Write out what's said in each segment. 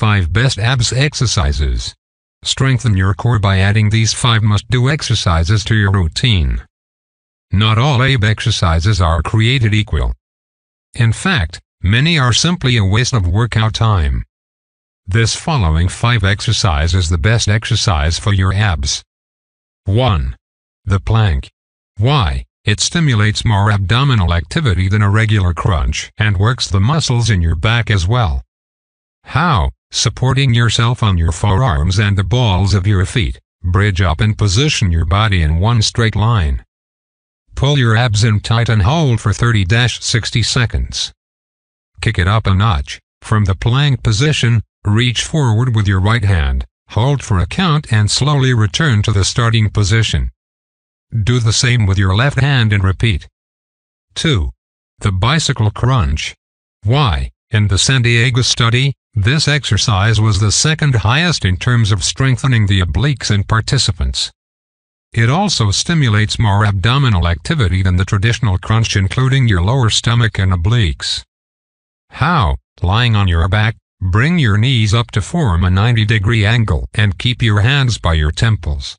5 best abs exercises. Strengthen your core by adding these 5 must-do exercises to your routine. Not all ab exercises are created equal. In fact, many are simply a waste of workout time. This following 5 exercise is the best exercise for your abs. 1. The plank. Why? It stimulates more abdominal activity than a regular crunch and works the muscles in your back as well. How? Supporting yourself on your forearms and the balls of your feet, bridge up and position your body in one straight line. Pull your abs in tight and hold for 30-60 seconds. Kick it up a notch. From the plank position, reach forward with your right hand, hold for a count and slowly return to the starting position. Do the same with your left hand and repeat. 2. The bicycle crunch. Why? In the San Diego study, this exercise was the second highest in terms of strengthening the obliques in participants. It also stimulates more abdominal activity than the traditional crunch, including your lower stomach and obliques. How? Lying on your back, bring your knees up to form a 90-degree angle and keep your hands by your temples.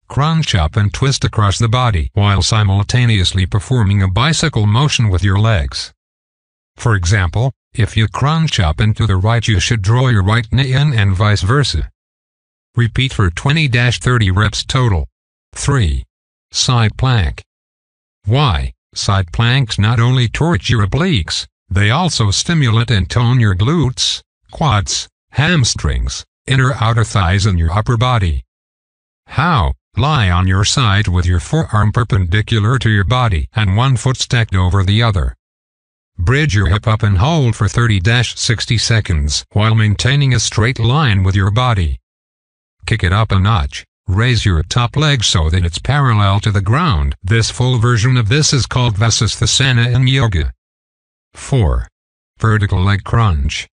Crunch up and twist across the body while simultaneously performing a bicycle motion with your legs. For example, if you crunch up and to the right, you should draw your right knee in and vice versa. Repeat for 20-30 reps total. 3. Side plank. Why? Side planks not only torch your obliques, they also stimulate and tone your glutes, quads, hamstrings, inner-outer thighs and your upper body. How? Lie on your side with your forearm perpendicular to your body and one foot stacked over the other. Bridge your hip up and hold for 30-60 seconds while maintaining a straight line with your body. Kick it up a notch. Raise your top leg so that it's parallel to the ground. This full version of this is called Vasisthasana in yoga. 4. Vertical leg crunch.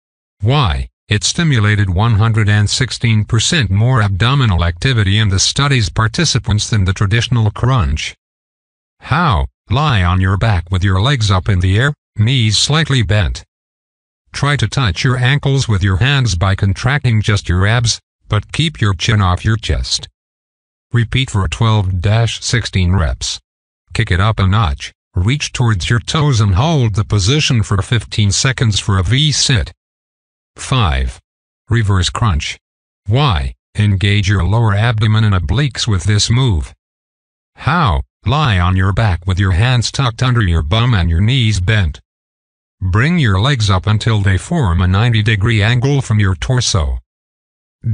Why? It stimulated 116% more abdominal activity in the study's participants than the traditional crunch. How? Lie on your back with your legs up in the air, knees slightly bent. Try to touch your ankles with your hands by contracting just your abs, but keep your chin off your chest. Repeat for 12-16 reps. Kick it up a notch. Reach towards your toes and hold the position for 15 seconds for a V-sit. 5. Reverse crunch. Why? Engage your lower abdomen and obliques with this move. How? Lie on your back with your hands tucked under your bum and your knees bent. Bring your legs up until they form a 90-degree angle from your torso.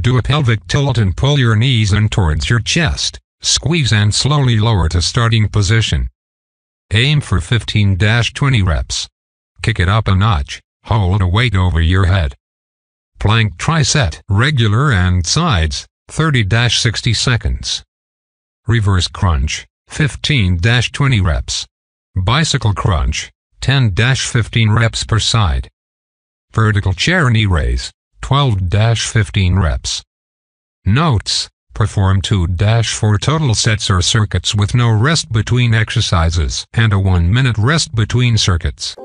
Do a pelvic tilt and pull your knees in towards your chest. Squeeze and slowly lower to starting position. Aim for 15-20 reps. Kick it up a notch. Hold a weight over your head. Plank tricep, regular and sides, 30-60 seconds. Reverse crunch, 15-20 reps. Bicycle crunch, 10-15 reps per side. Vertical chair knee raise, 12-15 reps. Notes: perform 2-4 total sets or circuits with no rest between exercises and a 1-minute rest between circuits.